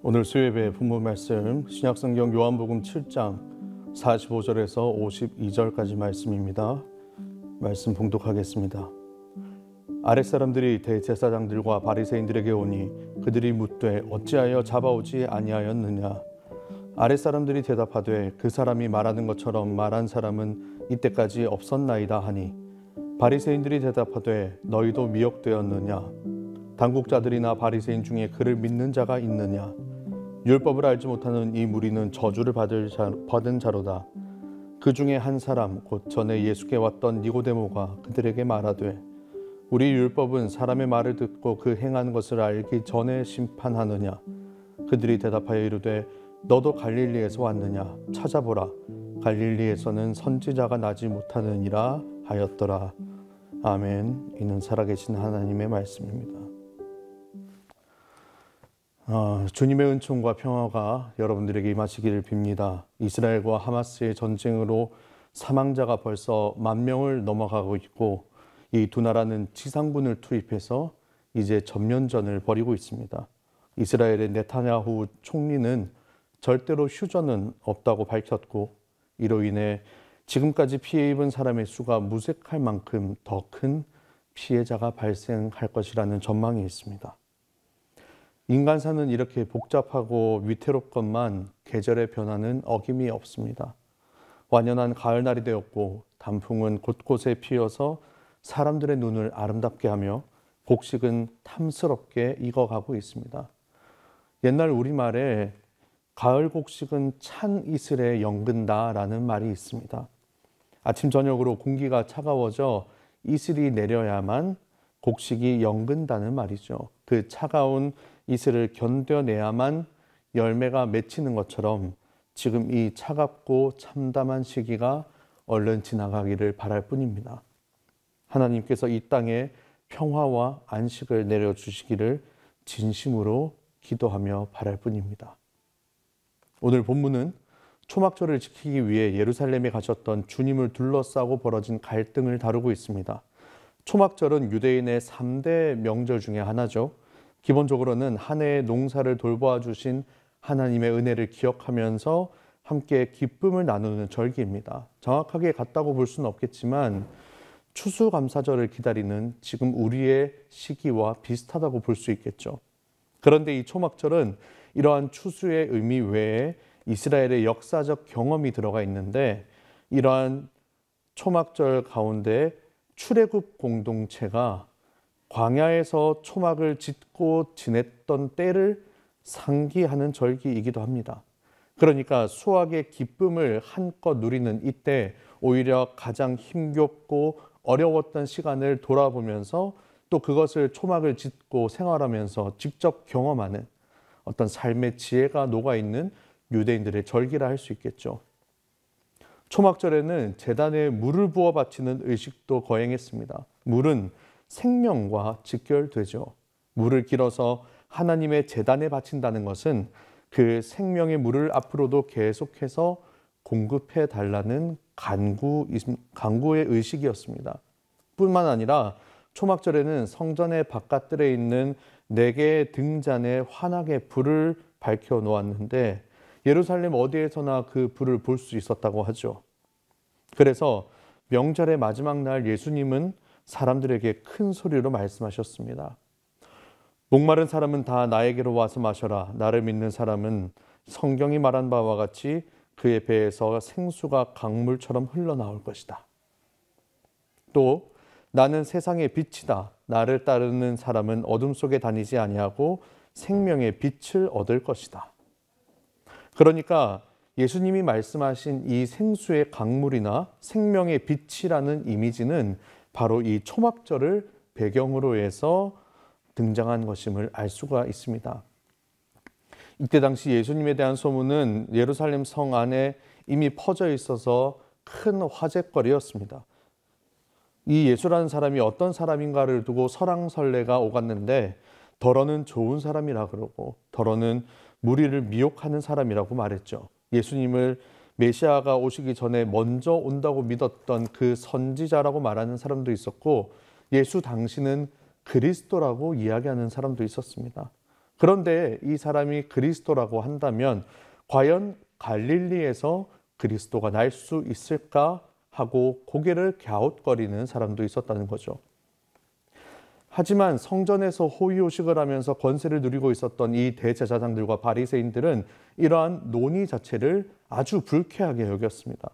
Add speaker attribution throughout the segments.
Speaker 1: 오늘 수요예배 본문 말씀 신약성경 요한복음 7장 45절에서 52절까지 말씀입니다. 말씀 봉독하겠습니다. 아랫사람들이 대제사장들과 바리새인들에게 오니 그들이 묻되 어찌하여 잡아오지 아니하였느냐. 아랫사람들이 대답하되 그 사람이 말하는 것처럼 말한 사람은 이때까지 없었나이다 하니 바리새인들이 대답하되 너희도 미혹되었느냐. 당국자들이나 바리새인 중에 그를 믿는 자가 있느냐. 율법을 알지 못하는 이 무리는 저주를 받은 자로다. 그 중에 한 사람 곧 전에 예수께 왔던 니고데모가 그들에게 말하되 우리 율법은 사람의 말을 듣고 그 행하는 것을 알기 전에 심판하느냐. 그들이 대답하여 이르되 너도 갈릴리에서 왔느냐. 찾아보라. 갈릴리에서는 선지자가 나지 못하느니라 하였더라. 아멘. 이는 살아계신 하나님의 말씀입니다. 주님의 은총과 평화가 여러분들에게 임하시기를 빕니다. 이스라엘과 하마스의 전쟁으로 사망자가 벌써 10,000명을 넘어가고 있고 이 두 나라는 지상군을 투입해서 이제 전면전을 벌이고 있습니다. 이스라엘의 네타냐후 총리는 절대로 휴전은 없다고 밝혔고 이로 인해 지금까지 피해 입은 사람의 수가 무색할 만큼 더 큰 피해자가 발생할 것이라는 전망이 있습니다. 인간사는 이렇게 복잡하고 위태롭건만 계절의 변화는 어김이 없습니다. 완연한 가을날이 되었고 단풍은 곳곳에 피어서 사람들의 눈을 아름답게 하며 곡식은 탐스럽게 익어가고 있습니다. 옛날 우리말에 가을 곡식은 찬 이슬에 연근다라는 말이 있습니다. 아침 저녁으로 공기가 차가워져 이슬이 내려야만 곡식이 연근다는 말이죠. 그 차가운 이슬을 견뎌내야만 열매가 맺히는 것처럼 지금 이 차갑고 참담한 시기가 얼른 지나가기를 바랄 뿐입니다. 하나님께서 이 땅에 평화와 안식을 내려주시기를 진심으로 기도하며 바랄 뿐입니다. 오늘 본문은 초막절을 지키기 위해 예루살렘에 가셨던 주님을 둘러싸고 벌어진 갈등을 다루고 있습니다. 초막절은 유대인의 3대 명절 중에 하나죠. 기본적으로는 한 해의 농사를 돌보아 주신 하나님의 은혜를 기억하면서 함께 기쁨을 나누는 절기입니다. 정확하게 같다고 볼 수는 없겠지만 추수감사절을 기다리는 지금 우리의 시기와 비슷하다고 볼 수 있겠죠. 그런데 이 초막절은 이러한 추수의 의미 외에 이스라엘의 역사적 경험이 들어가 있는데 이러한 초막절 가운데 출애굽 공동체가 광야에서 초막을 짓고 지냈던 때를 상기하는 절기이기도 합니다. 그러니까 수확의 기쁨을 한껏 누리는 이때 오히려 가장 힘겹고 어려웠던 시간을 돌아보면서 또 그것을 초막을 짓고 생활하면서 직접 경험하는 어떤 삶의 지혜가 녹아있는 유대인들의 절기라 할 수 있겠죠. 초막절에는 제단에 물을 부어 바치는 의식도 거행했습니다. 물은 생명과 직결되죠. 물을 길어서 하나님의 제단에 바친다는 것은 그 생명의 물을 앞으로도 계속해서 공급해 달라는 간구의 의식이었습니다. 뿐만 아니라 초막절에는 성전의 바깥들에 있는 4개의 등잔에 환하게 불을 밝혀 놓았는데 예루살렘 어디에서나 그 불을 볼 수 있었다고 하죠. 그래서 명절의 마지막 날 예수님은 사람들에게 큰 소리로 말씀하셨습니다. 목마른 사람은 다 나에게로 와서 마셔라. 나를 믿는 사람은 성경이 말한 바와 같이 그의 배에서 생수가 강물처럼 흘러나올 것이다. 또 나는 세상의 빛이다. 나를 따르는 사람은 어둠 속에 다니지 아니하고 생명의 빛을 얻을 것이다. 그러니까 예수님이 말씀하신 이 생수의 강물이나 생명의 빛이라는 이미지는 바로 이 초막절을 배경으로 해서 등장한 것임을 알 수가 있습니다. 이때 당시 예수님에 대한 소문은 예루살렘 성 안에 이미 퍼져 있어서 큰 화제거리였습니다. 이 예수라는 사람이 어떤 사람인가를 두고 설왕설래가 오갔는데 더러는 좋은 사람이라 그러고 더러는 무리를 미혹하는 사람이라고 말했죠. 예수님을 메시아가 오시기 전에 먼저 온다고 믿었던 그 선지자라고 말하는 사람도 있었고 예수 당시는 그리스도라고 이야기하는 사람도 있었습니다. 그런데 이 사람이 그리스도라고 한다면 과연 갈릴리에서 그리스도가 날 수 있을까 하고 고개를 갸웃거리는 사람도 있었다는 거죠. 하지만 성전에서 호의호식을 하면서 권세를 누리고 있었던 이 대제사장들과 바리새인들은 이러한 논의 자체를 아주 불쾌하게 여겼습니다.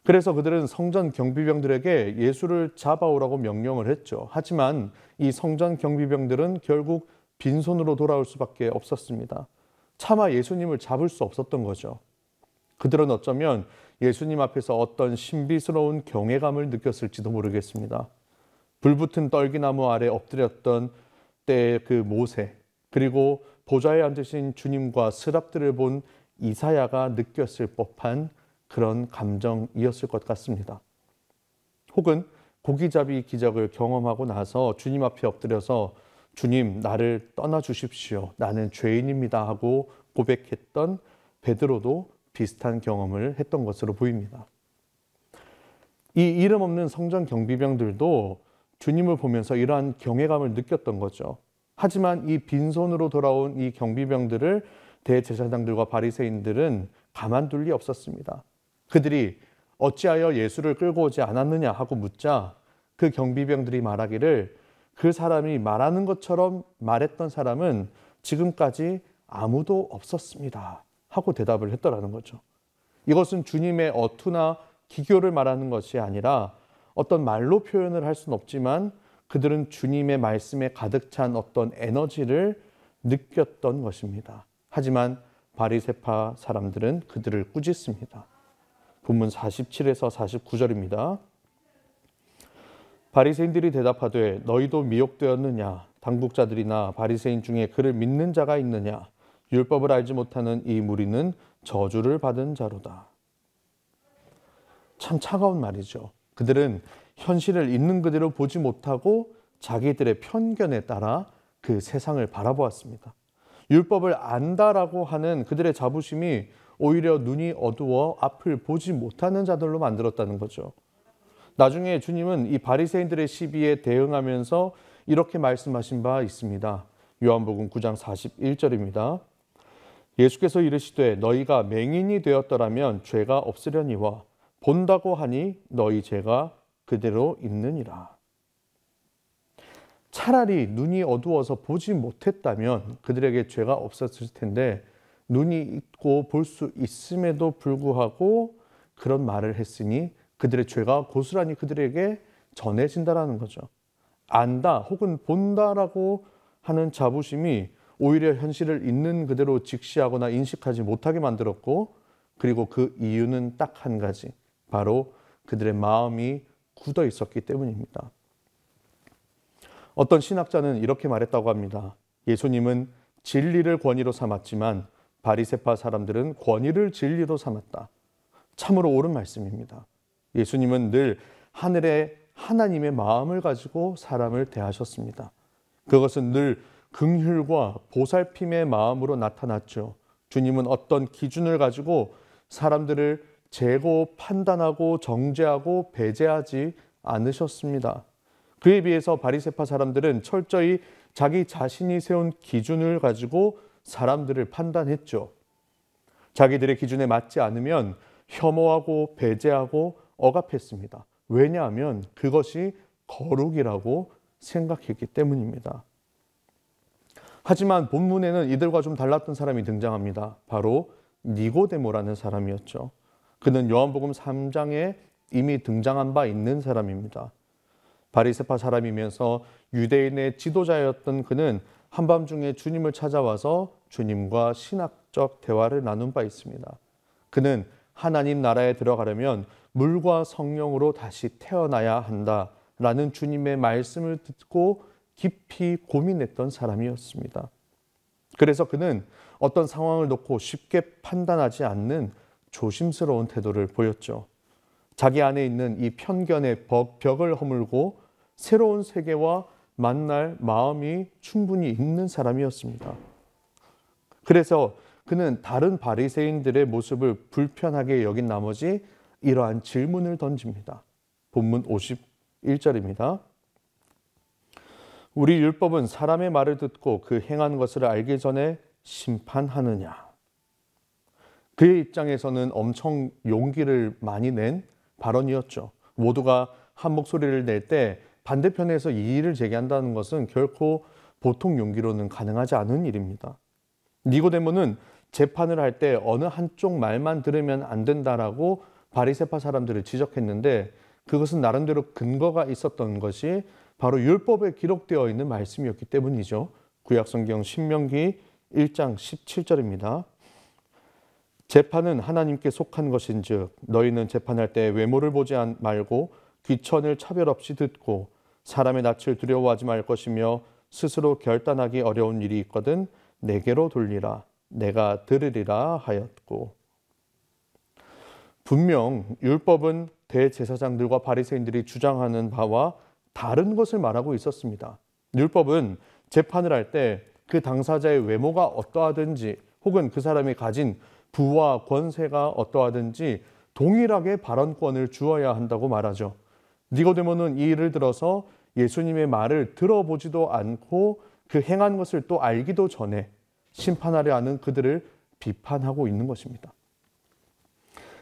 Speaker 1: 그래서 그들은 성전 경비병들에게 예수를 잡아오라고 명령을 했죠. 하지만 이 성전 경비병들은 결국 빈손으로 돌아올 수밖에 없었습니다. 차마 예수님을 잡을 수 없었던 거죠. 그들은 어쩌면 예수님 앞에서 어떤 신비스러운 경외감을 느꼈을지도 모르겠습니다. 불붙은 떨기나무 아래 엎드렸던 때의 그 모세, 그리고 보좌에 앉으신 주님과 스랍들을 본 이사야가 느꼈을 법한 그런 감정이었을 것 같습니다. 혹은 고기잡이 기적을 경험하고 나서 주님 앞에 엎드려서 주님, 나를 떠나 주십시오. 나는 죄인입니다 하고 고백했던 베드로도 비슷한 경험을 했던 것으로 보입니다. 이 이름 없는 성전 경비병들도 주님을 보면서 이러한 경외감을 느꼈던 거죠. 하지만 이 빈손으로 돌아온 이 경비병들을 대제사장들과 바리새인들은 가만둘 리 없었습니다. 그들이 어찌하여 예수를 끌고 오지 않았느냐 하고 묻자 그 경비병들이 말하기를 그 사람이 말하는 것처럼 말했던 사람은 지금까지 아무도 없었습니다 하고 대답을 했더라는 거죠. 이것은 주님의 어투나 기교를 말하는 것이 아니라 어떤 말로 표현을 할 수는 없지만 그들은 주님의 말씀에 가득 찬 어떤 에너지를 느꼈던 것입니다. 하지만 바리새파 사람들은 그들을 꾸짖습니다. 본문 47에서 49절입니다. 바리새인들이 대답하되 너희도 미혹되었느냐? 당국자들이나 바리새인 중에 그를 믿는 자가 있느냐? 율법을 알지 못하는 이 무리는 저주를 받은 자로다. 참 차가운 말이죠. 그들은 현실을 있는 그대로 보지 못하고 자기들의 편견에 따라 그 세상을 바라보았습니다. 율법을 안다라고 하는 그들의 자부심이 오히려 눈이 어두워 앞을 보지 못하는 자들로 만들었다는 거죠. 나중에 주님은 이 바리새인들의 시비에 대응하면서 이렇게 말씀하신 바 있습니다. 요한복음 9장 41절입니다. 예수께서 이르시되 너희가 맹인이 되었더라면 죄가 없으려니와 본다고 하니 너희 죄가 그대로 있느니라. 차라리 눈이 어두워서 보지 못했다면 그들에게 죄가 없었을 텐데 눈이 있고 볼 수 있음에도 불구하고 그런 말을 했으니 그들의 죄가 고스란히 그들에게 전해진다라는 거죠. 안다 혹은 본다라고 하는 자부심이 오히려 현실을 있는 그대로 직시하거나 인식하지 못하게 만들었고, 그리고 그 이유는 딱 한 가지, 바로 그들의 마음이 굳어 있었기 때문입니다. 어떤 신학자는 이렇게 말했다고 합니다. 예수님은 진리를 권위로 삼았지만 바리새파 사람들은 권위를 진리로 삼았다. 참으로 옳은 말씀입니다. 예수님은 늘 하늘의 하나님의 마음을 가지고 사람을 대하셨습니다. 그것은 늘 긍휼과 보살핌의 마음으로 나타났죠. 주님은 어떤 기준을 가지고 사람들을 재고 판단하고 정죄하고 배제하지 않으셨습니다. 그에 비해서 바리새파 사람들은 철저히 자기 자신이 세운 기준을 가지고 사람들을 판단했죠. 자기들의 기준에 맞지 않으면 혐오하고 배제하고 억압했습니다. 왜냐하면 그것이 거룩이라고 생각했기 때문입니다. 하지만 본문에는 이들과 좀 달랐던 사람이 등장합니다. 바로 니고데모라는 사람이었죠. 그는 요한복음 3장에 이미 등장한 바 있는 사람입니다. 바리새파 사람이면서 유대인의 지도자였던 그는 한밤중에 주님을 찾아와서 주님과 신학적 대화를 나눈 바 있습니다. 그는 하나님 나라에 들어가려면 물과 성령으로 다시 태어나야 한다라는 주님의 말씀을 듣고 깊이 고민했던 사람이었습니다. 그래서 그는 어떤 상황을 놓고 쉽게 판단하지 않는 조심스러운 태도를 보였죠. 자기 안에 있는 이 편견의 벽을 허물고 새로운 세계와 만날 마음이 충분히 있는 사람이었습니다. 그래서 그는 다른 바리새인들의 모습을 불편하게 여긴 나머지 이러한 질문을 던집니다. 본문 51절입니다. 우리 율법은 사람의 말을 듣고 그 행한 것을 알기 전에 심판하느냐. 그의 입장에서는 엄청 용기를 많이 낸 발언이었죠. 모두가 한 목소리를 낼 때 반대편에서 이의를 제기한다는 것은 결코 보통 용기로는 가능하지 않은 일입니다. 니고데모는 재판을 할 때 어느 한쪽 말만 들으면 안 된다라고 바리새파 사람들을 지적했는데 그것은 나름대로 근거가 있었던 것이 바로 율법에 기록되어 있는 말씀이었기 때문이죠. 구약성경 신명기 1장 17절입니다. 재판은 하나님께 속한 것인즉 너희는 재판할 때 외모를 보지 말고 귀천을 차별 없이 듣고 사람의 낯을 두려워하지 말 것이며 스스로 결단하기 어려운 일이 있거든 내게로 돌리라 내가 들으리라 하였고. 분명 율법은 대제사장들과 바리새인들이 주장하는 바와 다른 것을 말하고 있었습니다. 율법은 재판을 할 때 그 당사자의 외모가 어떠하든지 혹은 그 사람이 가진 부와 권세가 어떠하든지 동일하게 발언권을 주어야 한다고 말하죠. 니고데모는 이 일을 들어서 예수님의 말을 들어보지도 않고 그 행한 것을 또 알기도 전에 심판하려 하는 그들을 비판하고 있는 것입니다.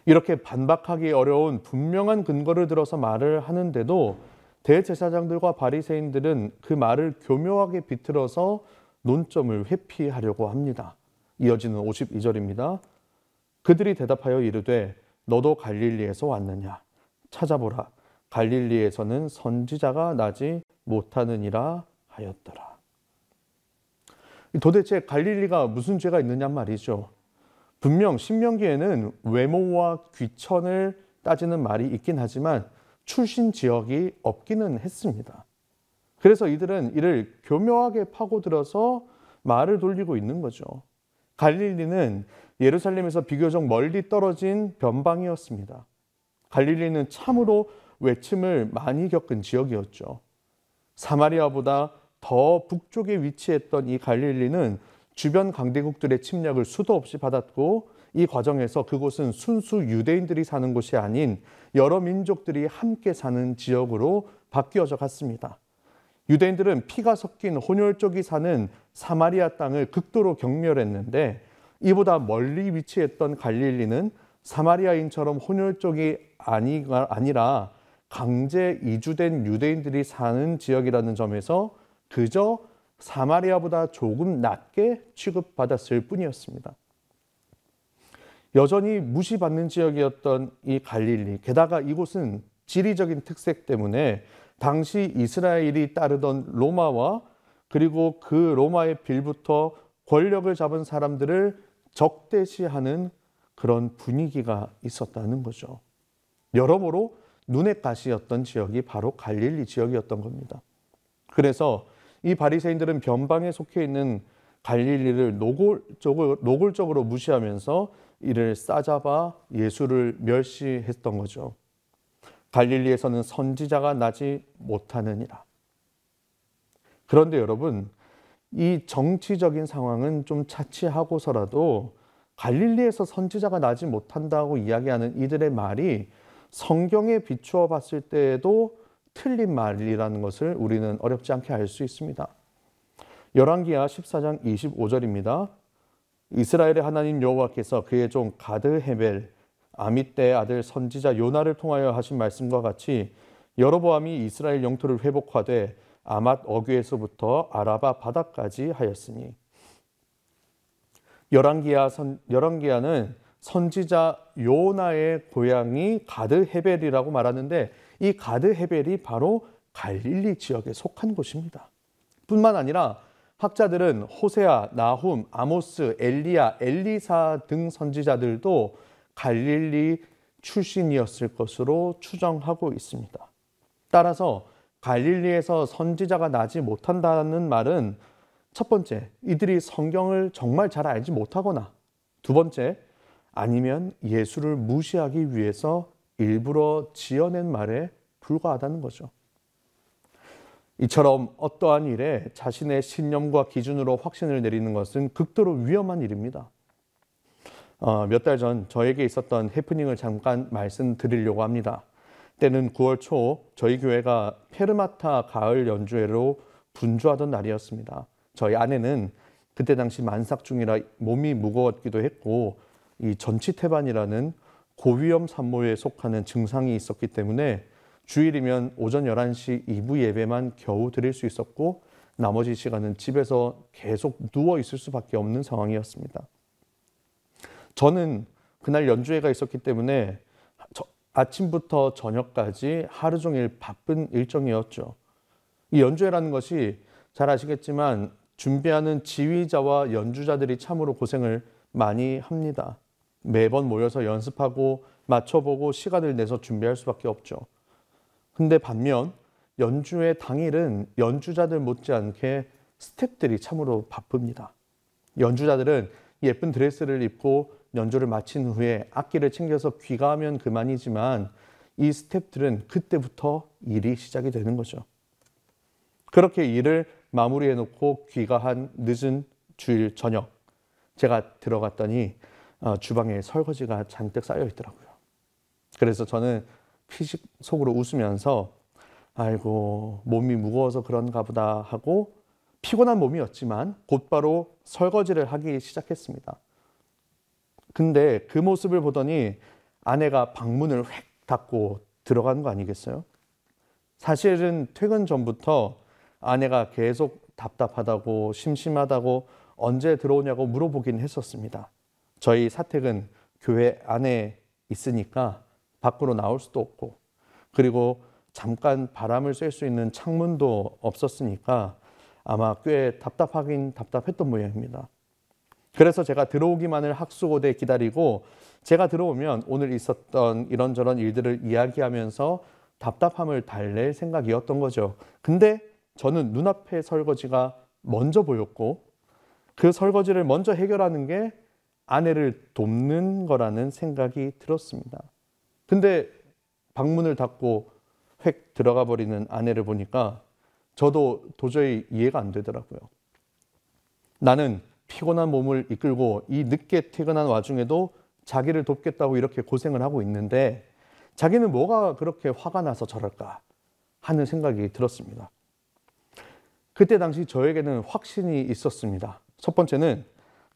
Speaker 1: 이렇게 반박하기 어려운 분명한 근거를 들어서 말을 하는데도 대제사장들과 바리새인들은 그 말을 교묘하게 비틀어서 논점을 회피하려고 합니다. 이어지는 52절입니다. 그들이 대답하여 이르되 너도 갈릴리에서 왔느냐? 찾아보라. 갈릴리에서는 선지자가 나지 못하느니라 하였더라. 도대체 갈릴리가 무슨 죄가 있느냐 말이죠. 분명 신명기에는 외모와 귀천을 따지는 말이 있긴 하지만 출신 지역이 없기는 했습니다. 그래서 이들은 이를 교묘하게 파고들어서 말을 돌리고 있는 거죠. 갈릴리는 예루살렘에서 비교적 멀리 떨어진 변방이었습니다. 갈릴리는 참으로 외침을 많이 겪은 지역이었죠. 사마리아보다 더 북쪽에 위치했던 이 갈릴리는 주변 강대국들의 침략을 수도 없이 받았고 이 과정에서 그곳은 순수 유대인들이 사는 곳이 아닌 여러 민족들이 함께 사는 지역으로 바뀌어져 갔습니다. 유대인들은 피가 섞인 혼혈족이 사는 사마리아 땅을 극도로 경멸했는데 이보다 멀리 위치했던 갈릴리는 사마리아인처럼 혼혈족이 아니라 강제 이주된 유대인들이 사는 지역이라는 점에서 그저 사마리아보다 조금 낮게 취급받았을 뿐이었습니다. 여전히 무시받는 지역이었던 이 갈릴리, 게다가 이곳은 지리적인 특색 때문에 당시 이스라엘이 따르던 로마와 그리고 그 로마의 빌부터 권력을 잡은 사람들을 적대시하는 그런 분위기가 있었다는 거죠. 여러모로 눈의 가시였던 지역이 바로 갈릴리 지역이었던 겁니다. 그래서 이 바리새인들은 변방에 속해 있는 갈릴리를 노골적으로 무시하면서 이를 싸잡아 예수를 멸시했던 거죠. 갈릴리에서는 선지자가 나지 못하느니라. 그런데 여러분, 이 정치적인 상황은 좀 차치하고서라도 갈릴리에서 선지자가 나지 못한다고 이야기하는 이들의 말이 성경에 비추어 봤을 때에도 틀린 말이라는 것을 우리는 어렵지 않게 알 수 있습니다. 열왕기하 14장 25절입니다. 이스라엘의 하나님 여호와께서 그의 종 가드 헤벨 아밋떼의 아들 선지자 요나를 통하여 하신 말씀과 같이 여로보암이 이스라엘 영토를 회복하되 아맛 어귀에서부터 아라바 바다까지 하였으니. 열왕기하는 선지자 요나의 고향이 가드 헤벨이라고 말하는데 이 가드 헤벨이 바로 갈릴리 지역에 속한 곳입니다. 뿐만 아니라 학자들은 호세아, 나훔, 아모스, 엘리야, 엘리사 등 선지자들도 갈릴리 출신이었을 것으로 추정하고 있습니다. 따라서 갈릴리에서 선지자가 나지 못한다는 말은 첫 번째, 이들이 성경을 정말 잘 알지 못하거나 두 번째, 아니면 예수를 무시하기 위해서 일부러 지어낸 말에 불과하다는 거죠. 이처럼 어떠한 일에 자신의 신념과 기준으로 확신을 내리는 것은 극도로 위험한 일입니다. 몇 달 전 저에게 있었던 해프닝을 잠깐 말씀드리려고 합니다. 때는 9월 초 저희 교회가 페르마타 가을 연주회로 분주하던 날이었습니다. 저희 아내는 그때 당시 만삭 중이라 몸이 무거웠기도 했고 이 전치태반이라는 고위험 산모에 속하는 증상이 있었기 때문에 주일이면 오전 11시 2부 예배만 겨우 드릴 수 있었고 나머지 시간은 집에서 계속 누워 있을 수밖에 없는 상황이었습니다. 저는 그날 연주회가 있었기 때문에 아침부터 저녁까지 하루 종일 바쁜 일정이었죠. 이 연주회라는 것이 잘 아시겠지만 준비하는 지휘자와 연주자들이 참으로 고생을 많이 합니다. 매번 모여서 연습하고 맞춰보고 시간을 내서 준비할 수밖에 없죠. 근데 반면 연주회 당일은 연주자들 못지않게 스태프들이 참으로 바쁩니다. 연주자들은 예쁜 드레스를 입고 연주를 마친 후에 악기를 챙겨서 귀가하면 그만이지만 이 스태프들은 그때부터 일이 시작이 되는 거죠. 그렇게 일을 마무리해 놓고 귀가한 늦은 주일 저녁 제가 들어갔더니 주방에 설거지가 잔뜩 쌓여 있더라고요. 그래서 저는 피식 속으로 웃으면서 아이고 몸이 무거워서 그런가 보다 하고 피곤한 몸이었지만 곧바로 설거지를 하기 시작했습니다. 근데 그 모습을 보더니 아내가 방문을 획 닫고 들어간 거 아니겠어요? 사실은 퇴근 전부터 아내가 계속 답답하다고 심심하다고 언제 들어오냐고 물어보긴 했었습니다. 저희 사택은 교회 안에 있으니까 밖으로 나올 수도 없고 그리고 잠깐 바람을 쐴 수 있는 창문도 없었으니까 아마 꽤 답답하긴 답답했던 모양입니다. 그래서 제가 들어오기만을 학수고대 기다리고 제가 들어오면 오늘 있었던 이런저런 일들을 이야기하면서 답답함을 달랠 생각이었던 거죠. 근데 저는 눈앞에 설거지가 먼저 보였고 그 설거지를 먼저 해결하는 게 아내를 돕는 거라는 생각이 들었습니다. 근데 방문을 닫고 획 들어가 버리는 아내를 보니까 저도 도저히 이해가 안 되더라고요. 나는 피곤한 몸을 이끌고 이 늦게 퇴근한 와중에도 자기를 돕겠다고 이렇게 고생을 하고 있는데 자기는 뭐가 그렇게 화가 나서 저럴까 하는 생각이 들었습니다. 그때 당시 저에게는 확신이 있었습니다. 첫 번째는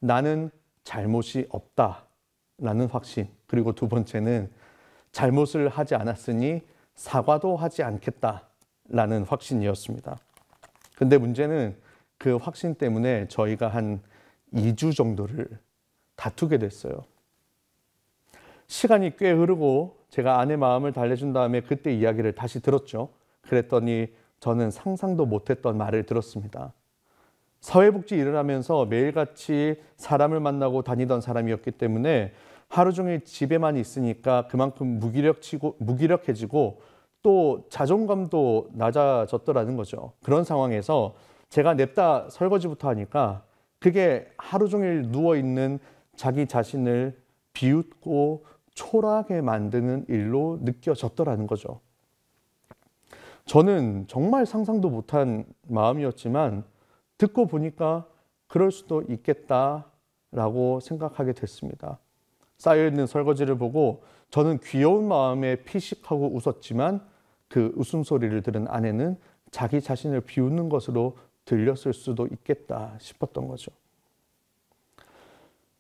Speaker 1: 나는 잘못이 없다라는 확신, 그리고 두 번째는 잘못을 하지 않았으니 사과도 하지 않겠다라는 확신이었습니다. 근데 문제는 그 확신 때문에 저희가 한 2주 정도를 다투게 됐어요. 시간이 꽤 흐르고 제가 아내 마음을 달래준 다음에 그때 이야기를 다시 들었죠. 그랬더니 저는 상상도 못했던 말을 들었습니다. 사회복지 일을 하면서 매일같이 사람을 만나고 다니던 사람이었기 때문에 하루 종일 집에만 있으니까 그만큼 무기력해지고 또 자존감도 낮아졌더라는 거죠. 그런 상황에서 제가 냅다 설거지부터 하니까 그게 하루 종일 누워있는 자기 자신을 비웃고 초라하게 만드는 일로 느껴졌더라는 거죠. 저는 정말 상상도 못한 마음이었지만 듣고 보니까 그럴 수도 있겠다라고 생각하게 됐습니다. 쌓여있는 설거지를 보고 저는 귀여운 마음에 피식하고 웃었지만 그 웃음소리를 들은 아내는 자기 자신을 비웃는 것으로 들렸을 수도 있겠다 싶었던 거죠.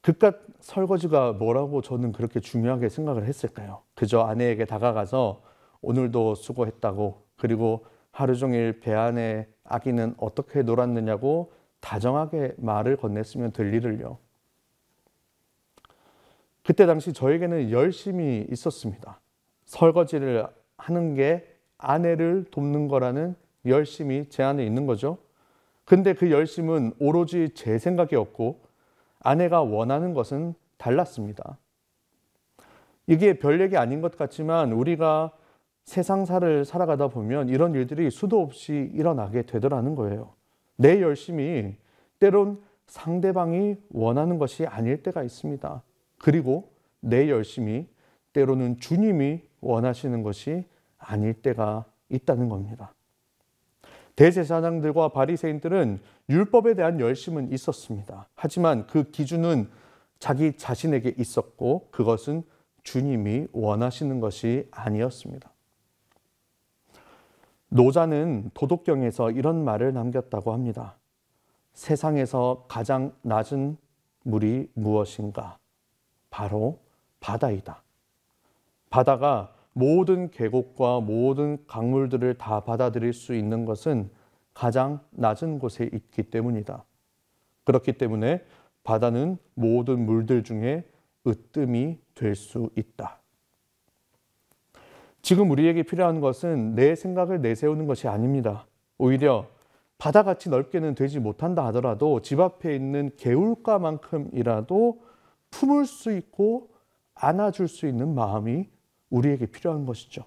Speaker 1: 그깟 설거지가 뭐라고 저는 그렇게 중요하게 생각을 했을까요? 그저 아내에게 다가가서 오늘도 수고했다고, 그리고 하루 종일 배 안에 아기는 어떻게 놀았느냐고 다정하게 말을 건넸으면 될 일을요. 그때 당시 저에게는 열심이 있었습니다. 설거지를 하는 게 아내를 돕는 거라는 열심이 제 안에 있는 거죠. 근데 그 열심은 오로지 제 생각이었고 아내가 원하는 것은 달랐습니다. 이게 별 얘기 아닌 것 같지만 우리가 세상사를 살아가다 보면 이런 일들이 수도 없이 일어나게 되더라는 거예요. 내 열심이 때론 상대방이 원하는 것이 아닐 때가 있습니다. 그리고 내 열심이 때로는 주님이 원하시는 것이 아닐 때가 있다는 겁니다. 대제사장들과 바리새인들은 율법에 대한 열심은 있었습니다. 하지만 그 기준은 자기 자신에게 있었고 그것은 주님이 원하시는 것이 아니었습니다. 노자는 도덕경에서 이런 말을 남겼다고 합니다. 세상에서 가장 낮은 물이 무엇인가? 바로 바다이다. 바다가 모든 계곡과 모든 강물들을 다 받아들일 수 있는 것은 가장 낮은 곳에 있기 때문이다. 그렇기 때문에 바다는 모든 물들 중에 으뜸이 될 수 있다. 지금 우리에게 필요한 것은 내 생각을 내세우는 것이 아닙니다. 오히려 바다같이 넓게는 되지 못한다 하더라도 집 앞에 있는 개울가만큼이라도 품을 수 있고 안아줄 수 있는 마음이 우리에게 필요한 것이죠.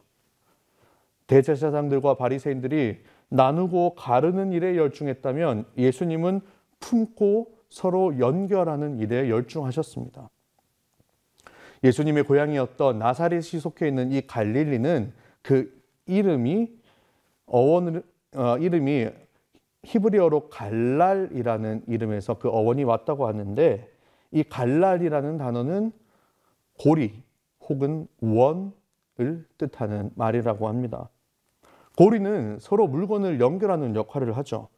Speaker 1: 대제사장들과 바리새인들이 나누고 가르는 일에 열중했다면 예수님은 품고 서로 연결하는 일에 열중하셨습니다. 예수님의 고향이었던 나사렛이 속해 있는 이 갈릴리는 그 이름이 히브리어로 갈랄이라는 이름에서 그 어원이 왔다고 하는데, 이 갈랄이라는 단어는 고리 혹은 원을 뜻하는 말이라고 합니다. 고리는 서로 물건을 연결하는 역할을 하죠.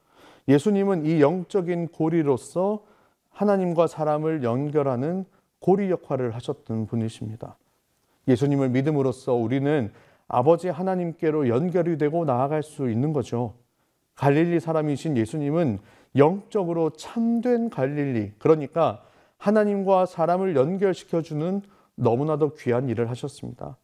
Speaker 1: 예수님은 이 영적인 고리로서 하나님과 사람을 연결하는 고리 역할을 하셨던 분이십니다. 예수님을 믿음으로써 우리는 아버지 하나님께로 연결이 되고 나아갈 수 있는 거죠. 갈릴리 사람이신 예수님은 영적으로 참된 갈릴리, 그러니까 하나님과 사람을 연결시켜주는 너무나도 귀한 일을 하셨습니다.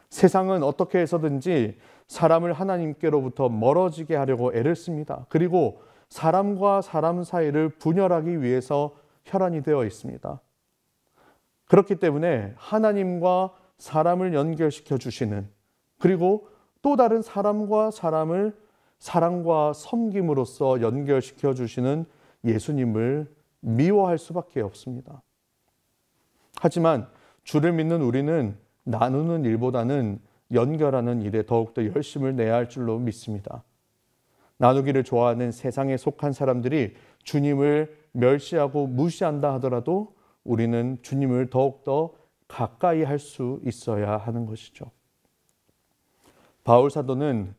Speaker 1: 세상은 어떻게 해서든지 사람을 하나님께로부터 멀어지게 하려고 애를 씁니다. 그리고 사람과 사람 사이를 분열하기 위해서 혈안이 되어 있습니다. 그렇기 때문에 하나님과 사람을 연결시켜 주시는, 그리고 또 다른 사람과 사람을 사랑과 섬김으로써 연결시켜 주시는 예수님을 미워할 수밖에 없습니다. 하지만 주를 믿는 우리는 나누는 일보다는 연결하는 일에 더욱더 열심을 내야 할 줄로 믿습니다. 나누기를 좋아하는 세상에 속한 사람들이 주님을 멸시하고 무시한다 하더라도 우리는 주님을 더욱더 가까이 할 수 있어야 하는 것이죠. 바울 사도는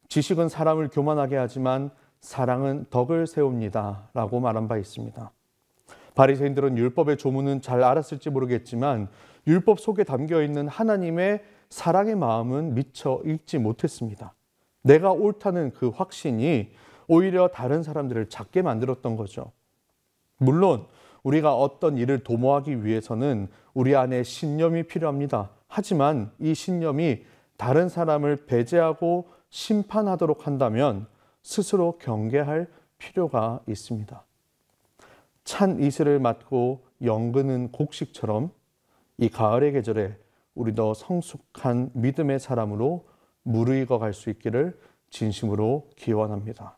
Speaker 1: 지식은 사람을 교만하게 하지만 사랑은 덕을 세웁니다 라고 말한 바 있습니다. 바리새인들은 율법의 조문은 잘 알았을지 모르겠지만 율법 속에 담겨있는 하나님의 사랑의 마음은 미처 읽지 못했습니다. 내가 옳다는 그 확신이 오히려 다른 사람들을 작게 만들었던 거죠. 물론 우리가 어떤 일을 도모하기 위해서는 우리 안에 신념이 필요합니다. 하지만 이 신념이 다른 사람을 배제하고 심판하도록 한다면 스스로 경계할 필요가 있습니다. 찬 이슬을 맞고 연그는 곡식처럼 이 가을의 계절에 우리도 성숙한 믿음의 사람으로 무르익어 갈 수 있기를 진심으로 기원합니다.